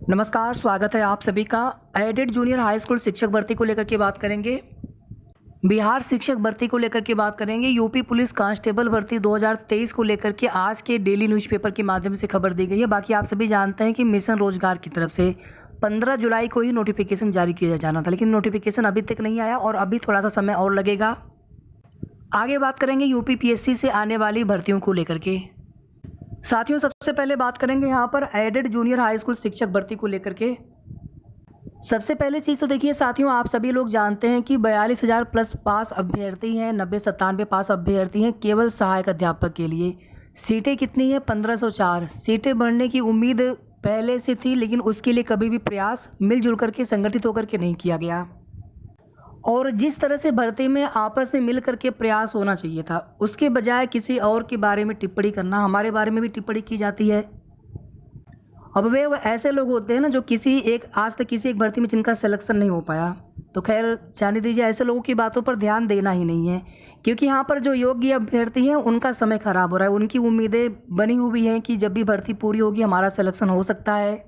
नमस्कार, स्वागत है आप सभी का। एडेड जूनियर हाई स्कूल शिक्षक भर्ती को लेकर के बात करेंगे। बिहार शिक्षक भर्ती को लेकर के बात करेंगे। यूपी पुलिस कांस्टेबल भर्ती 2023 को लेकर के आज के डेली न्यूज़पेपर के माध्यम से खबर दी गई है। बाकी आप सभी जानते हैं कि मिशन रोजगार की तरफ से 15 जुलाई को ही नोटिफिकेशन जारी किया जाना था, लेकिन नोटिफिकेशन अभी तक नहीं आया और अभी थोड़ा सा समय और लगेगा। आगे बात करेंगे यूपी पीएससी से आने वाली भर्तियों को लेकर के। साथियों, सबसे पहले बात करेंगे यहाँ पर एडेड जूनियर हाई स्कूल शिक्षक भर्ती को लेकर के। सबसे पहले चीज़ तो देखिए साथियों, आप सभी लोग जानते हैं कि 42,000 प्लस पास अभ्यर्थी हैं, 90-97 पास अभ्यर्थी हैं केवल सहायक अध्यापक के लिए। सीटें कितनी हैं? 1504। सीटें बढ़ने की उम्मीद पहले से थी, लेकिन उसके लिए कभी भी प्रयास मिलजुल करके संगठित होकर के नहीं किया गया। और जिस तरह से भर्ती में आपस में मिल करके प्रयास होना चाहिए था, उसके बजाय किसी और के बारे में टिप्पणी करना, हमारे बारे में भी टिप्पणी की जाती है। अब वे ऐसे लोग होते हैं ना, जो आज तक किसी एक भर्ती में जिनका सिलेक्शन नहीं हो पाया, तो खैर जाने दीजिए, ऐसे लोगों की बातों पर ध्यान देना ही नहीं है, क्योंकि यहाँ पर जो योग्य अभ्यर्थी हैं उनका समय खराब हो रहा है। उनकी उम्मीदें बनी हुई हैं कि जब भी भर्ती पूरी होगी हमारा सिलेक्शन हो सकता है।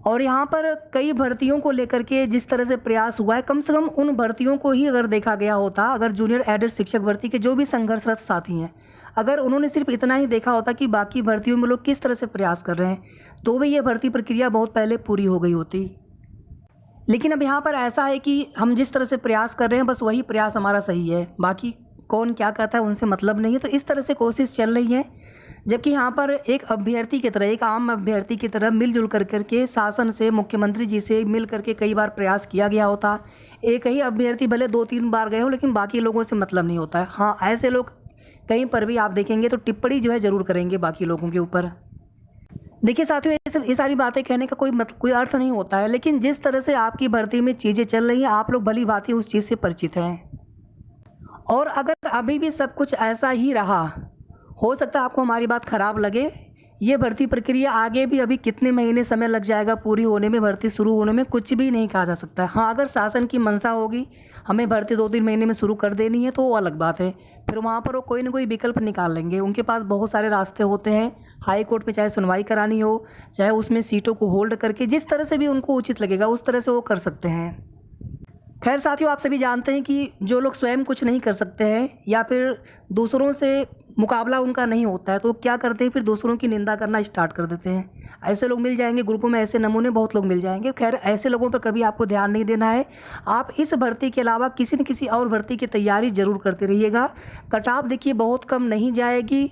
और यहाँ पर कई भर्तियों को लेकर के जिस तरह से प्रयास हुआ है, कम से कम उन भर्तियों को ही अगर देखा गया होता, अगर जूनियर एडेड शिक्षक भर्ती के जो भी संघर्षरत साथी हैं, अगर उन्होंने सिर्फ इतना ही देखा होता कि बाकी भर्तियों में लोग किस तरह से प्रयास कर रहे हैं, तो भी ये भर्ती प्रक्रिया बहुत पहले पूरी हो गई होती। लेकिन अब यहाँ पर ऐसा है कि हम जिस तरह से प्रयास कर रहे हैं, बस वही प्रयास हमारा सही है, बाकी कौन क्या कहता है उनसे मतलब नहीं है। तो इस तरह से कोशिश चल रही है, जबकि यहाँ पर एक अभ्यर्थी की तरह, एक आम अभ्यर्थी की तरह मिलजुल करके शासन से, मुख्यमंत्री जी से मिल करके कई बार प्रयास किया गया होता। एक ही अभ्यर्थी भले 2-3 बार गए हो, लेकिन बाकी लोगों से मतलब नहीं होता है। हाँ, ऐसे लोग कहीं पर भी आप देखेंगे तो टिप्पणी जो है ज़रूर करेंगे बाकी लोगों के ऊपर। देखिए साथियों, ये सारी बातें कहने का कोई अर्थ नहीं होता है, लेकिन जिस तरह से आपकी भर्ती में चीज़ें चल रही हैं, आप लोग भली भांति उस चीज़ से परिचित हैं। और अगर अभी भी सब कुछ ऐसा ही रहा, हो सकता है आपको हमारी बात ख़राब लगे, ये भर्ती प्रक्रिया आगे भी अभी कितने महीने समय लग जाएगा पूरी होने में, भर्ती शुरू होने में, कुछ भी नहीं कहा जा सकता है। हाँ, अगर शासन की मंशा होगी हमें भर्ती 2-3 महीने में शुरू कर देनी है, तो वो अलग बात है। फिर वहाँ पर वो कोई ना कोई विकल्प निकाल लेंगे। उनके पास बहुत सारे रास्ते होते हैं, हाई कोर्ट में चाहे सुनवाई करानी हो, चाहे उसमें सीटों को होल्ड करके, जिस तरह से भी उनको उचित लगेगा उस तरह से वो कर सकते हैं। खैर साथियों, आप सभी जानते हैं कि जो लोग स्वयं कुछ नहीं कर सकते हैं या फिर दूसरों से मुकाबला उनका नहीं होता है, तो क्या करते हैं, फिर दूसरों की निंदा करना स्टार्ट कर देते हैं। ऐसे लोग मिल जाएंगे ग्रुपों में, ऐसे नमूने बहुत लोग मिल जाएंगे। खैर, ऐसे लोगों पर कभी आपको ध्यान नहीं देना है। आप इस भर्ती के अलावा किसी न किसी और भर्ती की तैयारी ज़रूर करते रहिएगा। कट ऑफ देखिए बहुत कम नहीं जाएगी,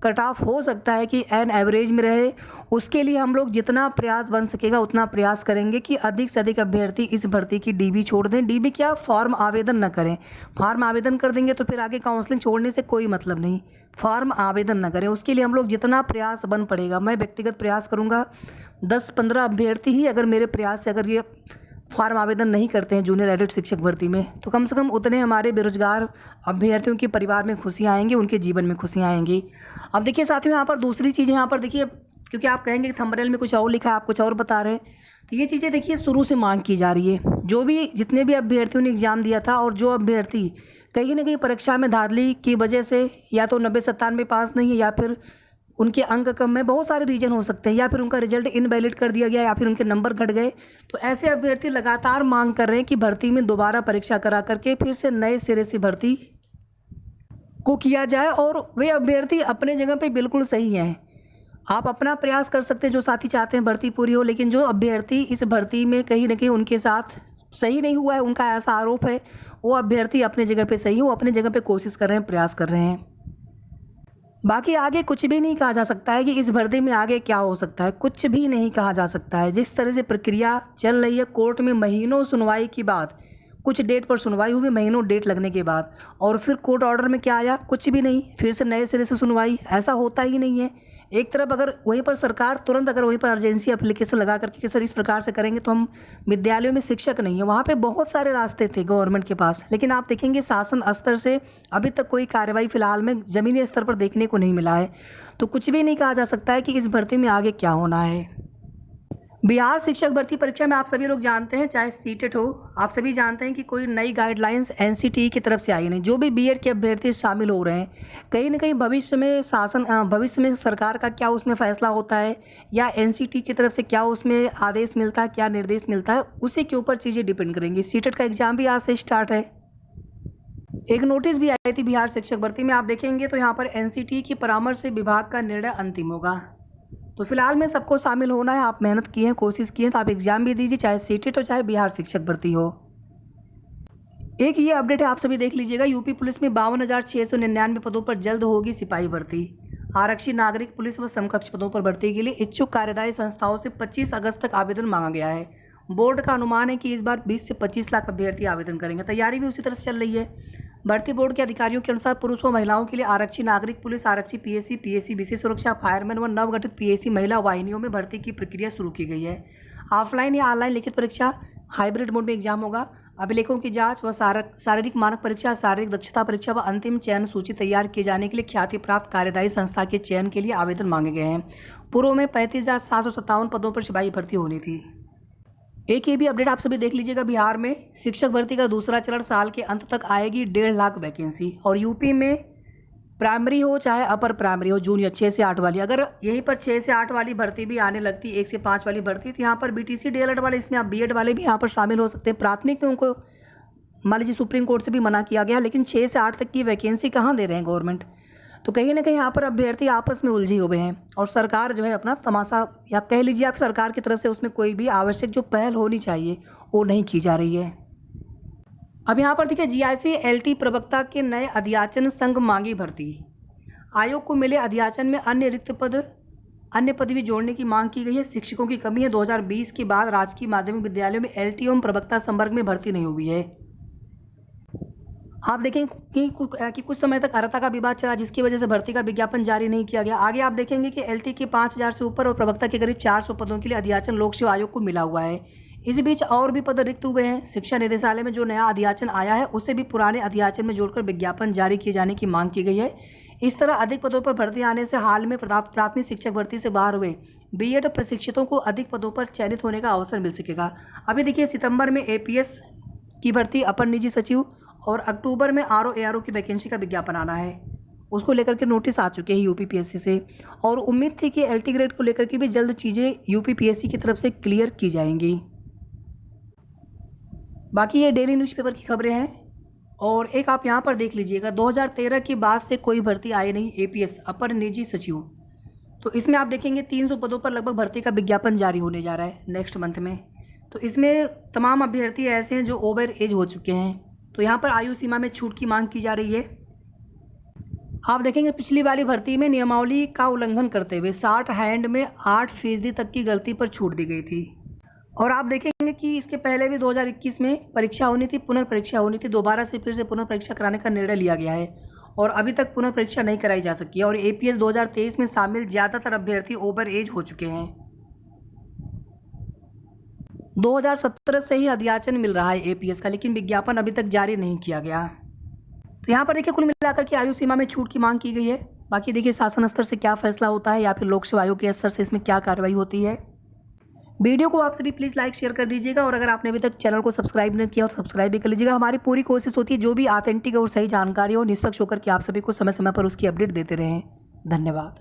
कट ऑफ हो सकता है कि एन एवरेज में रहे। उसके लिए हम लोग जितना प्रयास बन सकेगा उतना प्रयास करेंगे कि अधिक से अधिक अभ्यर्थी इस भर्ती की डीबी छोड़ दें। डीबी क्या, फॉर्म आवेदन न करें। फॉर्म आवेदन कर देंगे तो फिर आगे काउंसलिंग छोड़ने से कोई मतलब नहीं। फॉर्म आवेदन न करें, उसके लिए हम लोग जितना प्रयास बन पड़ेगा, मैं व्यक्तिगत प्रयास करूँगा। 10-15 अभ्यर्थी ही अगर मेरे प्रयास से अगर ये फॉर्म आवेदन नहीं करते हैं जूनियर एडेड शिक्षक भर्ती में, तो कम से कम उतने हमारे बेरोजगार अभ्यर्थियों के परिवार में खुशियाँ आएंगी, उनके जीवन में खुशियाँ आएंगी। अब देखिए साथियों, यहाँ पर दूसरी चीज़, यहाँ पर देखिए, क्योंकि आप कहेंगे कि थंबनेल में कुछ और लिखा है, आप कुछ और बता रहे हैं, तो ये चीज़ें देखिए शुरू से मांग की जा रही है। जितने भी अभ्यर्थियों ने एग्ज़ाम दिया था, और जो अभ्यर्थी कहीं ना कहीं परीक्षा में धांधली की वजह से या तो 90-97 पास नहीं है, या फिर उनके अंक कम है, बहुत सारे रीज़न हो सकते हैं, या फिर उनका रिजल्ट इनवैलिड कर दिया गया, या फिर उनके नंबर घट गए, तो ऐसे अभ्यर्थी लगातार मांग कर रहे हैं कि भर्ती में दोबारा परीक्षा करा करके फिर से नए सिरे से भर्ती को किया जाए। और वे अभ्यर्थी अपने जगह पे बिल्कुल सही हैं। आप अपना प्रयास कर सकते हैं, जो साथी चाहते हैं भर्ती पूरी हो, लेकिन जो अभ्यर्थी इस भर्ती में कहीं ना कहीं उनके साथ सही नहीं हुआ है, उनका ऐसा आरोप है, वो अभ्यर्थी अपने जगह पे सही हो, अपने जगह पे कोशिश कर रहे हैं, प्रयास कर रहे हैं। बाकी आगे कुछ भी नहीं कहा जा सकता है कि इस भर्ती में आगे क्या हो सकता है, कुछ भी नहीं कहा जा सकता है। जिस तरह से प्रक्रिया चल रही है, कोर्ट में महीनों सुनवाई के बाद, कुछ डेट पर सुनवाई हुई, महीनों डेट लगने के बाद, और फिर कोर्ट ऑर्डर में क्या आया, कुछ भी नहीं, फिर से नए सिरे से सुनवाई। ऐसा होता ही नहीं है। एक तरफ अगर वहीं पर सरकार तुरंत अगर वहीं पर अर्जेंसी एप्लीकेशन लगा करके कि सर इस प्रकार से करेंगे तो हम विद्यालयों में शिक्षक नहीं है, वहाँ पे बहुत सारे रास्ते थे गवर्नमेंट के पास, लेकिन आप देखेंगे शासन स्तर से अभी तक कोई कार्रवाई फिलहाल में ज़मीनी स्तर पर देखने को नहीं मिला है। तो कुछ भी नहीं कहा जा सकता है कि इस भर्ती में आगे क्या होना है। बिहार शिक्षक भर्ती परीक्षा में आप सभी लोग जानते हैं, चाहे सीटेट हो, आप सभी जानते हैं कि कोई नई गाइडलाइंस एनसीटीई की तरफ से आई नहीं। जो भी बीएड के अभ्यर्थी शामिल हो रहे हैं, कहीं ना कहीं भविष्य में सरकार का क्या उसमें फैसला होता है या एनसीटीई की तरफ से क्या उसमें आदेश मिलता है, क्या निर्देश मिलता है, उसी के ऊपर चीज़ें डिपेंड करेंगी। सीटेट का एग्जाम भी आज से स्टार्ट है। एक नोटिस भी आई थी बिहार शिक्षक भर्ती में, आप देखेंगे तो यहाँ पर एनसीटीई की परामर्श से विभाग का निर्णय अंतिम होगा। तो फिलहाल में सबको शामिल होना है। आप मेहनत किए हैं, कोशिश किए हैं, तो आप एग्जाम भी दीजिए, चाहे सीटेट हो चाहे बिहार शिक्षक भर्ती हो। एक ये अपडेट है, आप सभी देख लीजिएगा। यूपी पुलिस में 52,699 पदों पर जल्द होगी सिपाही भर्ती। आरक्षी नागरिक पुलिस व समकक्ष पदों पर भर्ती के लिए इच्छुक कार्यदायी संस्थाओं से 25 अगस्त तक आवेदन मांगा गया है। बोर्ड का अनुमान है कि इस बार 20 से 25 लाख अभ्यर्थी आवेदन करेंगे। तैयारी भी उसी तरह से चल रही है। भर्ती बोर्ड के अधिकारियों के अनुसार पुरुष व महिलाओं के लिए आरक्षी नागरिक पुलिस, आरक्षी पीएससी विशेष सुरक्षा, फायरमैन व नवगठित पीएससी महिला वाहिनियों में भर्ती की प्रक्रिया शुरू की गई है। ऑफलाइन या ऑनलाइन लिखित परीक्षा, हाइब्रिड मोड में एग्जाम होगा। अभिलेखों की जांच व शारीरिक मानक परीक्षा, शारीरिक दक्षता परीक्षा व अंतिम चयन सूची तैयार किए जाने के लिए ख्याति प्राप्त कार्यदायी संस्था के चयन के लिए आवेदन मांगे गए हैं। पूर्व में 35,757 पदों पर सिपाही भर्ती होनी थी। एक ये भी अपडेट आप सभी देख लीजिएगा। बिहार में शिक्षक भर्ती का दूसरा चरण साल के अंत तक आएगी 1.5 लाख वैकेंसी। और यूपी में प्राइमरी हो चाहे अपर प्राइमरी हो, जूनियर 6 से 8 वाली, अगर यहीं पर 6 से 8 वाली भर्ती भी आने लगती, 1 से 5 वाली भर्ती, तो यहाँ पर बीटीसी डीएलएड वाले, इसमें आप बीएड वाले भी यहाँ पर शामिल हो सकते हैं। प्राथमिक में उनको मान लीजिए सुप्रीम कोर्ट से भी मना किया गया, लेकिन 6 से 8 तक की वैकेंसी कहाँ दे रहे हैं गवर्नमेंट। तो कहीं ना कहीं यहाँ पर अभ्यर्थी आपस में उलझे हुए हैं और सरकार जो है अपना तमाशा, या कह लीजिए आप सरकार की तरफ से उसमें कोई भी आवश्यक जो पहल होनी चाहिए वो नहीं की जा रही है। अब यहाँ पर देखिए, जीआईसी एलटी प्रवक्ता के नए अध्याचन संघ मांगी भर्ती। आयोग को मिले अध्याचन में अन्य पद भी जोड़ने की मांग की गई है। शिक्षकों की कमी है। 2020 के बाद राजकीय माध्यमिक विद्यालयों में एलटी एवं प्रवक्ता संवर्ग में भर्ती नहीं हुई है। आप देखें कि कुछ समय तक अर्हता का विवाद चला, जिसकी वजह से भर्ती का विज्ञापन जारी नहीं किया गया। आगे आप देखेंगे कि एलटी के 5,000 से ऊपर और प्रवक्ता के करीब 400 पदों के लिए अध्याचन लोक सेवा आयोग को मिला हुआ है। इस बीच और भी पद रिक्त हुए हैं। शिक्षा निदेशालय में जो नया अध्याचन आया है उसे भी पुराने अध्याचन में जोड़कर विज्ञापन जारी किए जाने की मांग की गई है। इस तरह अधिक पदों पर भर्ती आने से हाल में प्राथमिक शिक्षक भर्ती से बाहर हुए बीएड प्रशिक्षितों को अधिक पदों पर चयनित होने का अवसर मिल सकेगा। अभी देखिए, सितंबर में एपीएस की भर्ती, अपर निजी सचिव, और अक्टूबर में आरओ की वैकेंसी का विज्ञापन आना है। उसको लेकर के नोटिस आ चुके हैं यूपीपीएससी से, और उम्मीद थी कि एलटी ग्रेड को लेकर के भी जल्द चीज़ें यूपीपीएससी की तरफ से क्लियर की जाएंगी। बाकी ये डेली न्यूज़पेपर की खबरें हैं। और एक आप यहाँ पर देख लीजिएगा, 2013 के बाद से कोई भर्ती आई नहीं, एपीएस अपर निजी सचिव। तो इसमें आप देखेंगे 300 पदों पर लगभग भर्ती का विज्ञापन जारी होने जा रहा है नेक्स्ट मंथ में। तो इसमें तमाम अभ्यर्थी ऐसे हैं जो ओवर एज हो चुके हैं। तो यहाँ पर आयु सीमा में छूट की मांग की जा रही है। आप देखेंगे पिछली वाली भर्ती में नियमावली का उल्लंघन करते हुए 60 हैंड में 8% तक की गलती पर छूट दी गई थी। और आप देखेंगे कि इसके पहले भी 2021 में परीक्षा होनी थी, पुनर्परीक्षा होनी थी। दोबारा से फिर से पुनर्परीक्षा कराने का निर्णय लिया गया है और अभी तक पुनर्परीक्षा नहीं कराई जा सकी है। और एपीएस 2023 में शामिल ज़्यादातर अभ्यर्थी ओवर एज हो चुके हैं। 2017 से ही अध्याचन मिल रहा है एपीएस का, लेकिन विज्ञापन अभी तक जारी नहीं किया गया। तो यहाँ पर देखिए, कुल मिलाकर के आयु सीमा में छूट की मांग की गई है। बाकी देखिए शासन स्तर से क्या फैसला होता है या फिर लोक सेवा आयोग के स्तर से इसमें क्या कार्रवाई होती है। वीडियो को आप सभी प्लीज़ लाइक शेयर कर दीजिएगा, और अगर आपने अभी तक चैनल को सब्सक्राइब नहीं किया तो सब्सक्राइब भी कर लीजिएगा। हमारी पूरी कोशिश होती है जो भी ऑथेंटिक और सही जानकारी हो, निष्पक्ष होकर के आप सभी को समय समय पर उसकी अपडेट देते रहें। धन्यवाद।